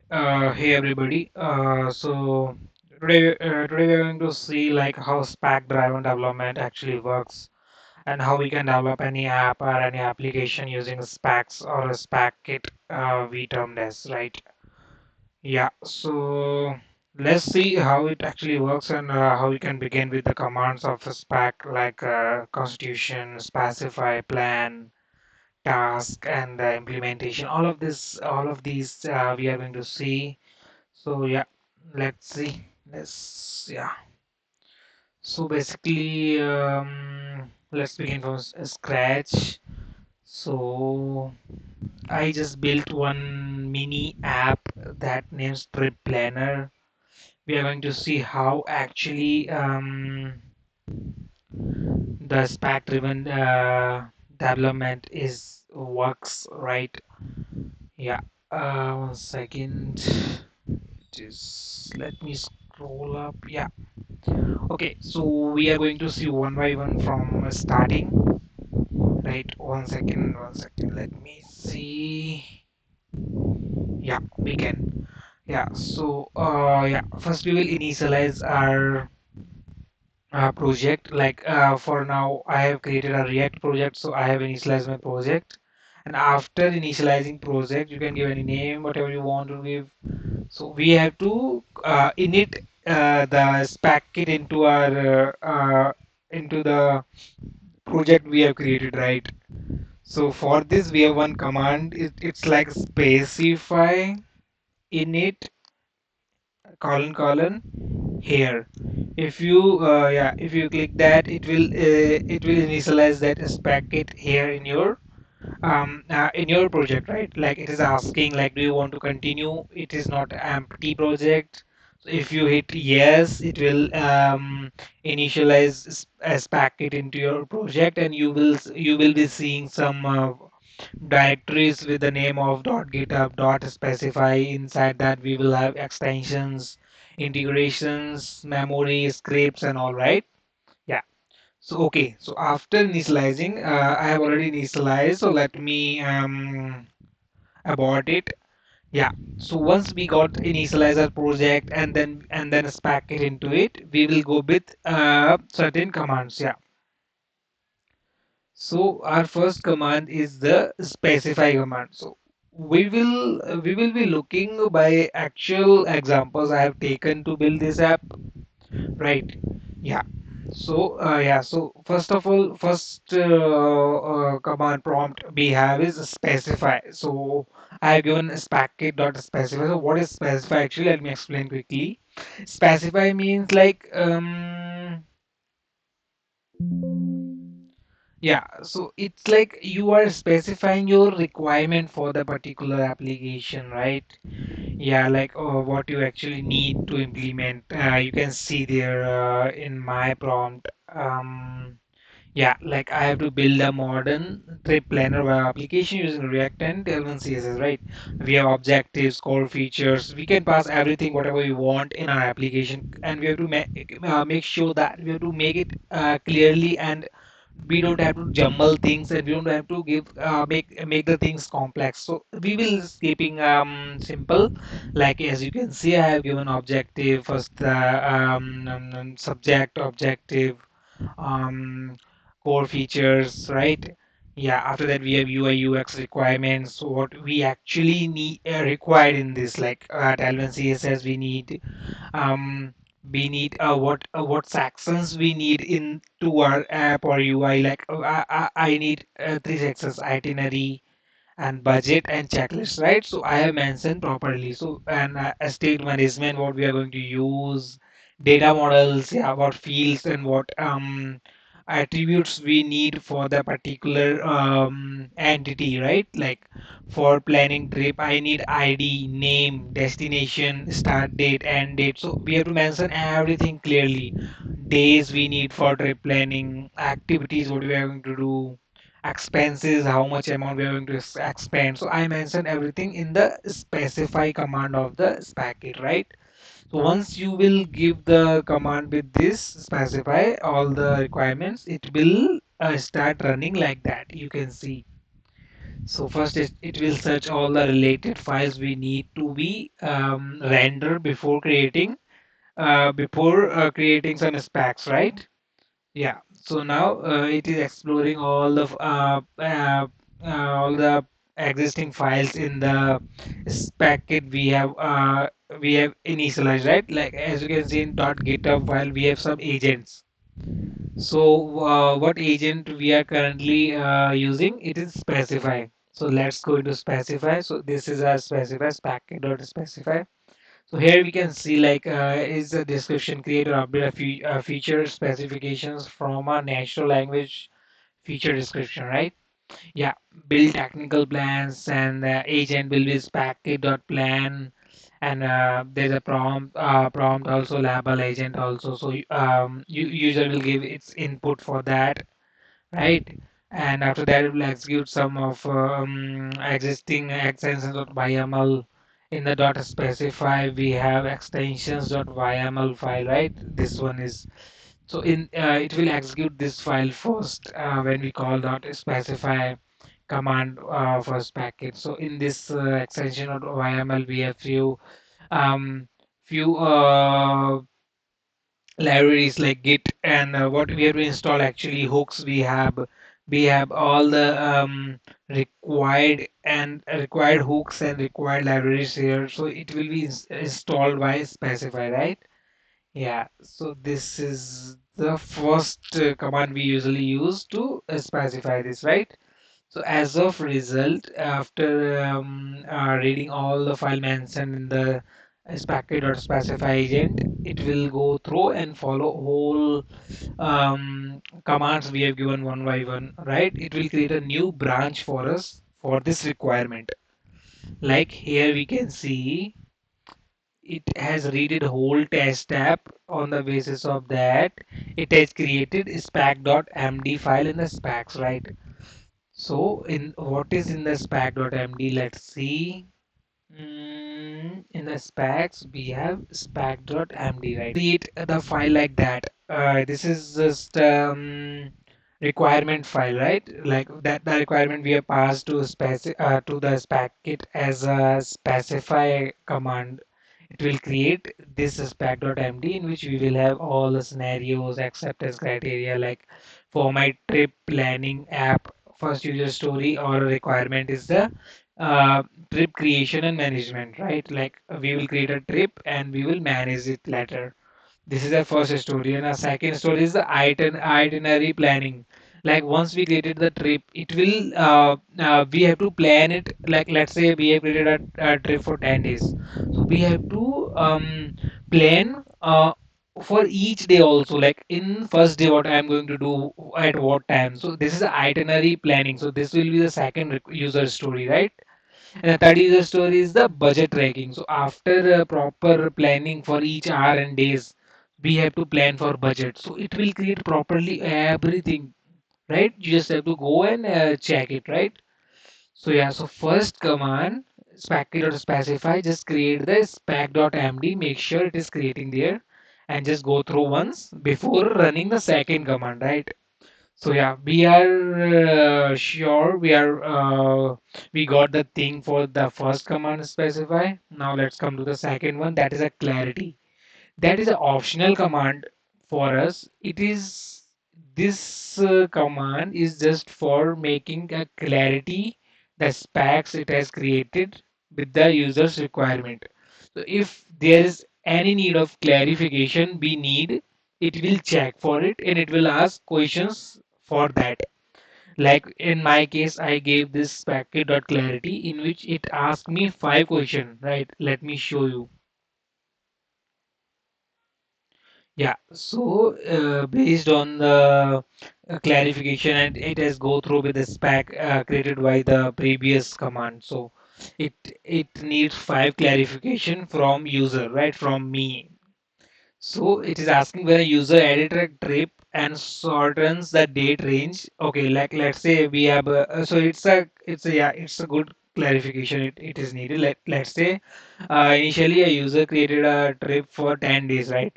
Hey everybody. Today we're going to see like how Spec driven development actually works and how we can develop any app or any application using specs or a Spec Kit. We termed as right. Yeah. So let's see how it actually works and how we can begin with the commands of a Spec like constitution, specify, plan, task, and implementation. All of these we are going to see. So yeah, let's see. Let's yeah. So basically, let's begin from scratch. So I just built one mini app that names Trip Planner. We are going to see how actually the stack-driven development is works, right? Yeah. One second. Just let me scroll up. Yeah. Okay, so we are going to see one by one from starting. Right, one second, let me see. Yeah, we can. Yeah, so yeah, first we will initialize our project. Like for now, I have created a React project, so I have initialized my project. And after initializing project, you can give any name, whatever you want to give. So we have to init the spec it into our into the project we have created, right? So for this we have one command. It's like specify init here. If you yeah, if you click that, it will initialize that spec it here in your project, right? Like it is asking like, do you want to continue? It is not empty project. So if you hit yes, it will initialize a packet into your project, and you will be seeing some directories with the name of .github specify. Inside that we will have extensions, integrations, memory, scripts, and all, right? Yeah. So okay, so after initializing, I have already initialized, so let me abort it. Yeah. So once we got initializer project and then spec it into it, we will go with certain commands. Yeah. So our first command is the specify command. So we will be looking by actual examples I have taken to build this app, right? Yeah. So yeah, so first of all, first command prompt we have is specify. So I have given specify. So what is specify actually? Let me explain quickly. Specify means like yeah, so it's like you are specifying your requirement for the particular application, right? Yeah, like what you actually need to implement. You can see there in my prompt. Yeah, like I have to build a modern trip planner web application using React and Tailwind CSS, right? We have objectives, core features. We can pass everything, whatever we want in our application, and we have to make sure that we have to make it clearly, and we don't have to jumble things, and we don't have to make the things complex. So we will keeping simple. Like as you can see, I have given objective first, subject objective, um, core features, right? Yeah, after that we have UI UX requirements, what we actually need required in this, like Tailwind CSS um we need what sections we need into our app or UI. Like I need three sections: itinerary and budget and checklist, right? So I have mentioned properly. So and state management, what we are going to use, data models, yeah, what fields and what attributes we need for the particular entity, right? Like for planning trip, I need ID, name, destination, start date, end date. So we have to mention everything clearly. Days we need for trip planning, activities, what we are going to do, expenses, how much amount we are going to expend. So I mentioned everything in the specify command of the packet, right? So once you will give the command with this specify all the requirements, it will start running like that. You can see. So first it will search all the related files we need to be rendered before creating some specs, right? Yeah. So now it is exploring all the existing files in the spec kit we have initialized, right? Like as you can see in .github file, we have some agents. So what agent we are currently using? It is specify. So let's go into specify. So this is our specify specify. So here we can see like is the description create or update a feature specifications from a natural language feature description, right? Yeah, build technical plans and agent will be plan, and there's a prompt also label agent also. So user will give its input for that, right? And after that, it will execute some of existing extensions.yml. In the dot specify, we have extensions.yml file, right? This one is so in it will execute this file first when we call dot specify command for package. So in this extension.yml, we have um, few libraries like Git, and what we have to install actually hooks. We have all the required hooks and required libraries here. So it will be installed by specify, right? Yeah. So this is the first command we usually use to specify this, right? So as of result, after reading all the file mentioned in the packet.specify agent, it will go through and follow whole commands we have given one by one, right? It will create a new branch for us for this requirement. Like here we can see it has read whole test tab. On the basis of that, it has created spec.md file in the specs, right? So in what is in the spec.md? Let's see. In the specs, we have spec.md, right? Create the file like that. This is just requirement file, right? Like that, the requirement we have passed to to the spec kit as a specify command. It will create this spec.md in which we will have all the scenarios, acceptance criteria, like for my trip planning app, first user story or requirement is the uh, trip creation and management, right? Like we will create a trip and we will manage it later. This is the first story, and our second story is the itinerary planning. Like once we created the trip, it will we have to plan it. Like let's say we have created a trip for 10 days, so we have to plan for each day also. Like in first day, what I am going to do at what time. So this is the itinerary planning. So this will be the second user story, right? And the third user story is the budget tracking. So after proper planning for each hour and days, we have to plan for budget. So it will create properly everything, right? You just have to go and check it, right? So yeah, so first command spec.specify, just create the spec.md, make sure it is creating there, and just go through once before running the second command, right? So yeah, we are sure we got the thing for the first command specify. Now let's come to the second one. That is a clarity. That is an optional command for us. It is this command is just for making a clarity the specs it has created with the user's requirement. So if there is any need of clarification we need, it will check for it and it will ask questions for that. Like in my case, I gave this packet.clarity in which it asked me 5 questions, right? Let me show you. Yeah, so based on the clarification, and it has go through with the spec created by the previous command. So it it needs 5 clarification from user, right? From me. So it is asking whether user edit a trip and shortens the date range. Okay, like let's say we have so it's a good clarification. It is needed. Let's say initially a user created a trip for 10 days, right?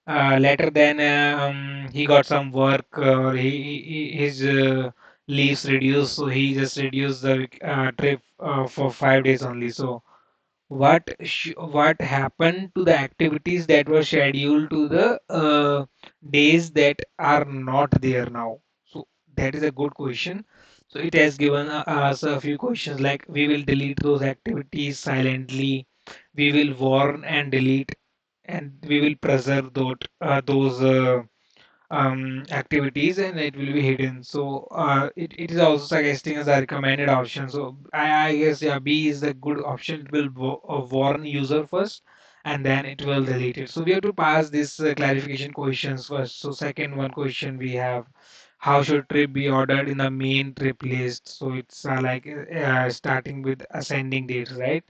Later then he got some work, or his leaves reduced, so he just reduced the trip for 5 days only. So what happened to the activities that were scheduled to the days that are not there now? So that is a good question. So it has given us a few questions like we will delete those activities silently, we will warn and delete, and we will preserve those activities, and it will be hidden. So it is also suggesting as a recommended option. So I guess yeah, B is the good option. It will warn user first, and then it will delete it. So we have to pass this clarification questions first. So second one question we have, how should trip be ordered in the main trip list? So it's starting with ascending dates, right?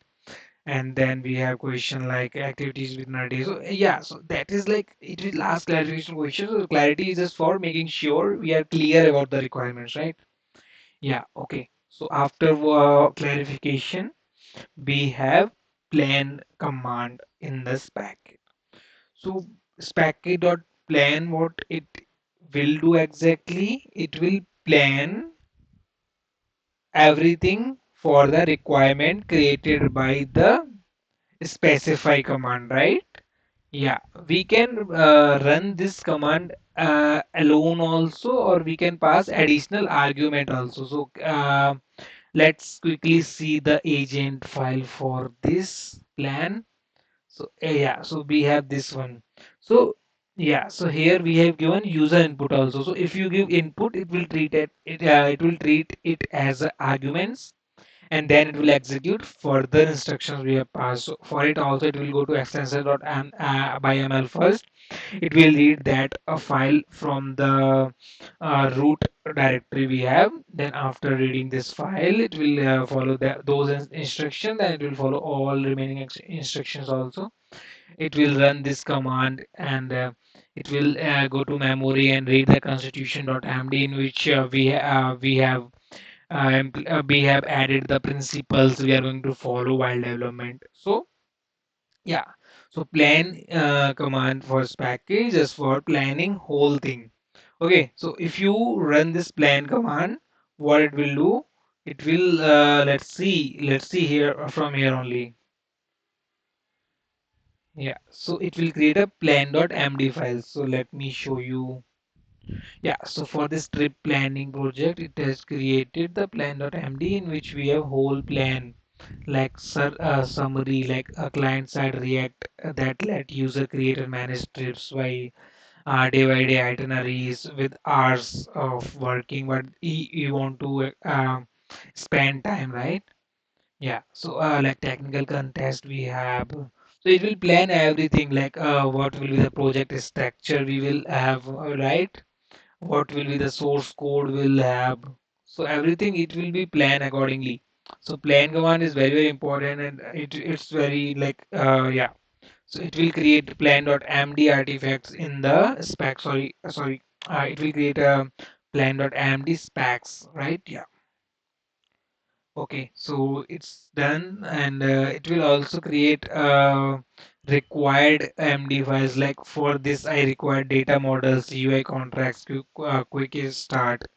And then we have question like activities within a day. So yeah, so that is like it is last clarification question. So clarity is just for making sure we are clear about the requirements, right? Yeah, okay. So after clarification, we have plan command in the spec. So spec.plan, what it will do exactly, it will plan everything for the requirement created by the specify command, right? Yeah, we can run this command alone also, or we can pass additional argument also. So let's quickly see the agent file for this plan. So yeah, so we have this one. So yeah, so here we have given user input also. So if you give input, it will treat it as arguments, and then it will execute further instructions we have passed. So for it also it will go to extensor.yml first. It will read that a file from the root directory we have. Then after reading this file, it will follow those instructions, and it will follow all remaining instructions also. It will run this command, and it will go to memory and read the constitution.md, in which we have added the principles we are going to follow while development. So yeah, so plan command for package is for planning whole thing. Okay, so if you run this plan command, what it will do, it will let's see here from here only. Yeah, so it will create a plan.md file. So let me show you. Yeah, so for this trip planning project, it has created the plan.md in which we have whole plan like summary, like a client side React that let user create and manage trips by day itineraries with hours of working, but you want to spend time, right? Yeah. So like technical contest we have. So it will plan everything like what will be the project structure we will have, right? What will be the source code we'll have. So everything it will be planned accordingly. So plan command is very very important, and it's very like yeah. So it will create plan.md artifacts in the spec. Sorry. It will create a plan.md specs, right? Yeah. Okay, so it's done, and it will also create required MD files. Like for this, I require data models, UI contracts, quick start.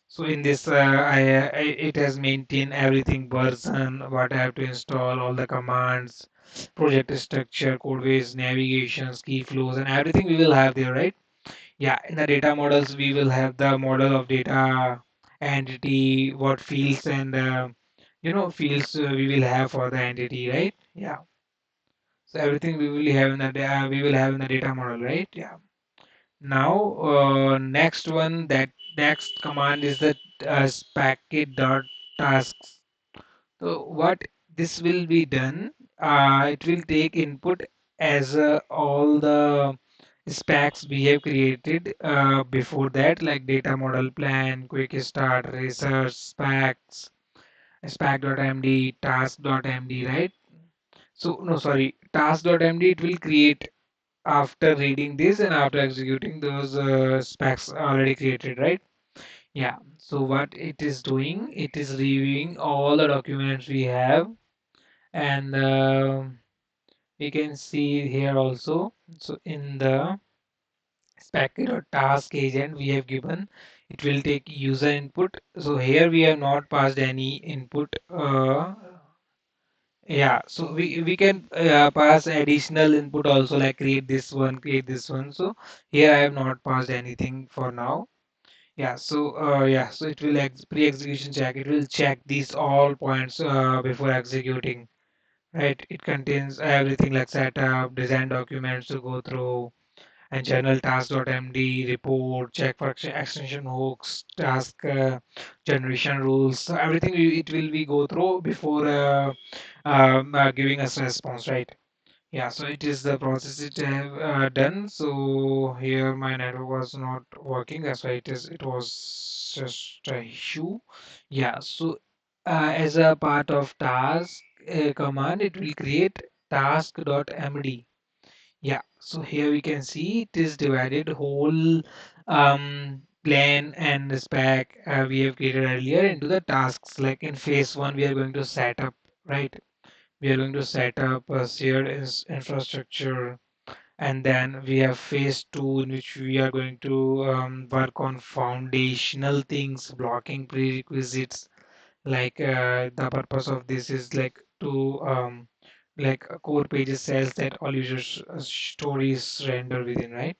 So in this, it has maintained everything version, what I have to install, all the commands, project structure, code base, navigations, key flows, and everything we will have there, right? Yeah, in the data models, we will have the model of data, entity, what fields and fields we will have for the entity, right? Yeah. So everything we will have in the data model, right? Yeah. Now, next one, that next command is the spacit.tasks. So what this will be done, it will take input as all the specs we have created before that, like data model plan, quick start, research, specs, spec.md, task.md, right? So no, sorry, task.md it will create after reading this and after executing those specs already created, right? Yeah. So what it is doing, it is reviewing all the documents we have, and we can see here also. So in the spec task agent we have given, It will take user input. So here we have not passed any input. Yeah, so we can pass additional input also, like create this one, create this one. So here I have not passed anything for now. Yeah, so it will pre-execution check. It will check these all points before executing. Right? It contains everything like setup, design documents to go through, and general task.md report, check for extension hooks, task generation rules. So everything it will be go through before giving us a response, right? Yeah, so it is the process it have done. So here my network was not working. That's why it was just a issue. Yeah, so as a part of task command, it will create task.md. Yeah, so here we can see it is divided whole plan and spec we have created earlier into the tasks. Like in phase one, we are going to set up, right? We are going to set up a shared infrastructure, and then we have phase two in which we are going to work on foundational things, blocking prerequisites. Like the purpose of this is like to like a core pages cells that all users stories render within, right?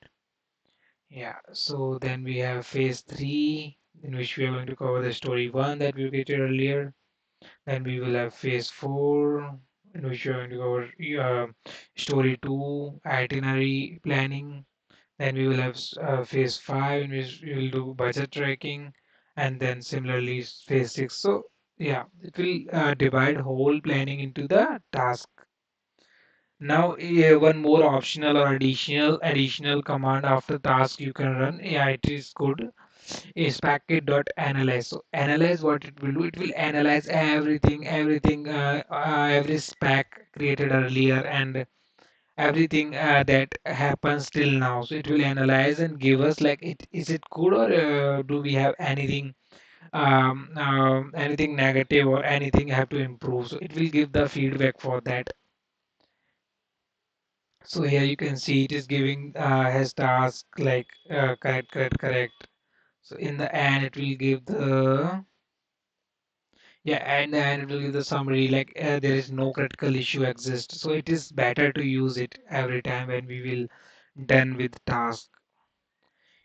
Yeah, so then we have phase three in which we are going to cover the story one that we created earlier. Then we will have phase four, in which we are going to cover story two, itinerary planning. Then we will have phase five, in which we will do budget tracking, and then similarly phase six. So yeah, it will divide whole planning into the task. Now, one more optional or additional command after task you can run. Yeah, it is good is packet.analyze. So analyze what it will do. It will analyze everything, every spec created earlier and everything that happens till now. So it will analyze and give us like is it good or do we have anything negative or anything have to improve. So it will give the feedback for that. So here you can see it is giving has task like correct. So in the end it will give the yeah, and it will give the summary like there is no critical issue exists. So it is better to use it every time when we will done with task.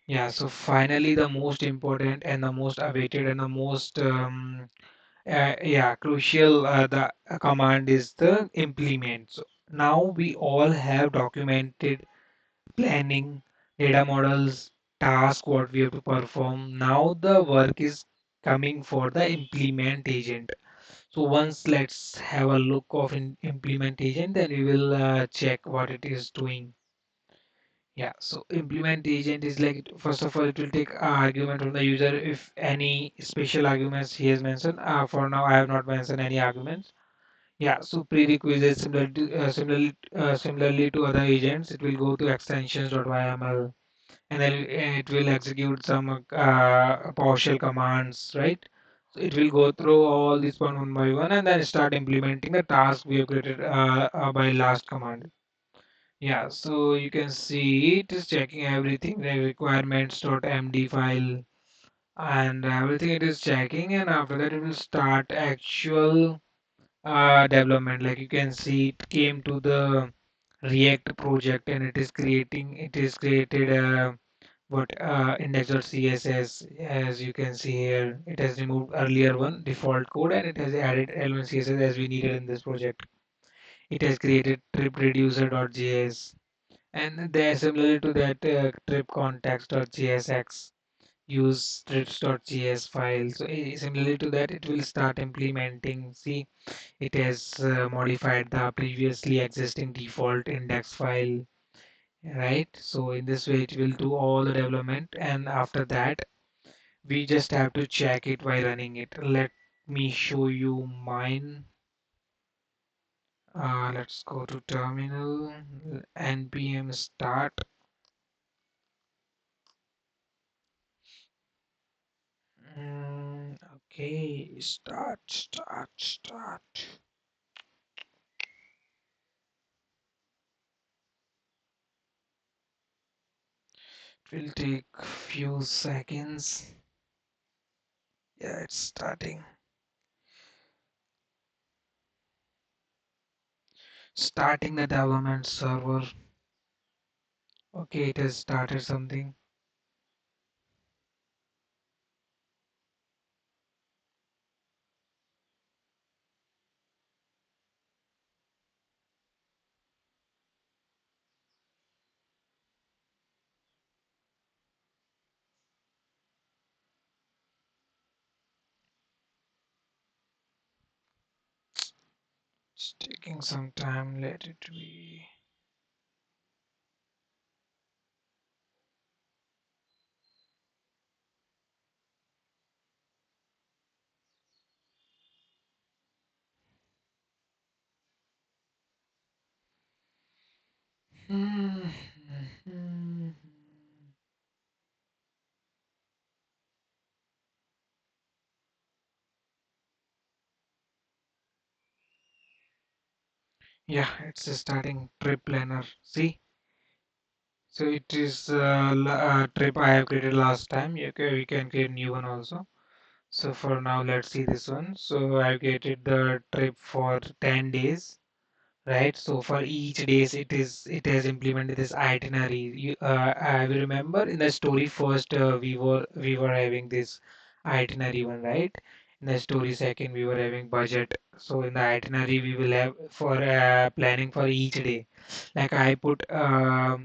Yeah, so finally the most important and the most awaited and the most yeah crucial the command is the implement. So now we all have documented planning, data models, task what we have to perform. Now the work is coming for the implement agent. So once let's have a look of implement agent, then we will check what it is doing. Yeah, so implement agent is like first of all it will take argument from the user if any special arguments he has mentioned. For now I have not mentioned any arguments. Yeah, so prerequisites similarly to other agents, it will go to extensions.yml and then it will execute some PowerShell commands, right? So it will go through all these one by one and then start implementing the task we have created by last command. Yeah, so you can see it is checking everything, the requirements.md file and everything it is checking, and after that it will start actual development. Like you can see it came to the React project and it is created what index.css. As you can see here, it has removed earlier one default code and it has added element css as we needed in this project. It has created trip reducer.js, and there similarly to that trip context.jsx use trips.js file. So similarly to that, it will start implementing. See, it has modified the previously existing default index file, right? So in this way, it will do all the development, and after that, we just have to check it by running it. Let me show you mine. Let's go to terminal, npm start. Okay, start. It will take few seconds. Yeah, it's starting the development server. Okay, it has started something. It's taking some time. Let it be. Yeah, it's a starting trip planner. See, so it is trip I have created last time. We can create new one also. So for now, let's see this one. So I've created the trip for 10 days. Right, so for each days it has implemented this itinerary. I will remember in the story first, we were having this itinerary one, right? In the story second we were having budget. So in the itinerary we will have for planning for each day. Like I put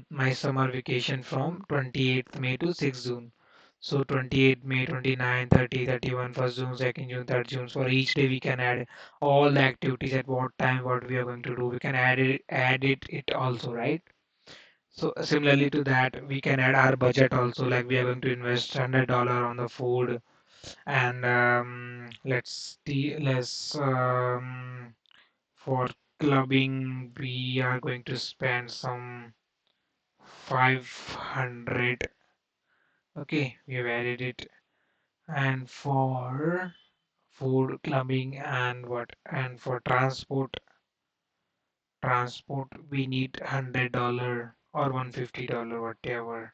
my summer vacation from 28th May to 6th June. So 28th May, 29, 30, 31, 1st June, 2nd June, 3rd June. For each day we can add all the activities at what time, what we are going to do. We can add it also, right? So similarly to that, we can add our budget also. Like we are going to invest $100 on the food, and for clubbing we are going to spend some 500. Okay, we have added it, and for food clubbing and what and for transport we need $100 or $150 whatever,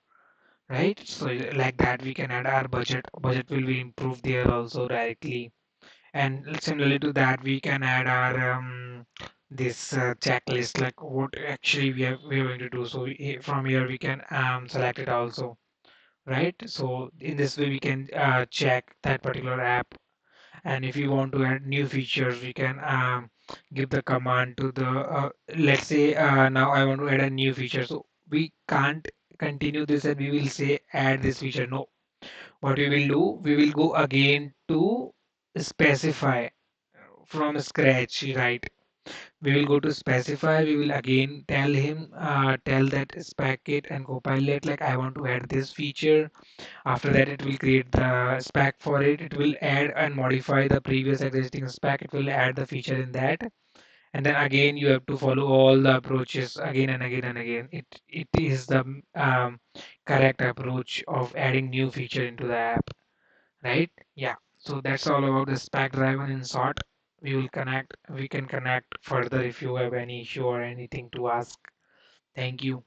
right? So like that we can add our budget will be improved there also directly. And similarly to that we can add our this checklist, like what actually we are going to do. So from here we can select it also, right? So in this way we can check that particular app, and if you want to add new features we can give the command to the let's say now I want to add a new feature, so we can't continue this and we will say add this feature. No, what we will do, we will go again to specify from scratch, right? We will go to specify, we will again tell that Spec Kit and Copilot, like I want to add this feature. After that, it will create the spec for it. It will add and modify the previous existing spec. It will add the feature in that. And then again, you have to follow all the approaches again and again and again. It is the correct approach of adding new feature into the app, right? Yeah. So that's all about the spec driven in short. We can connect further if you have any issue or anything to ask. Thank you.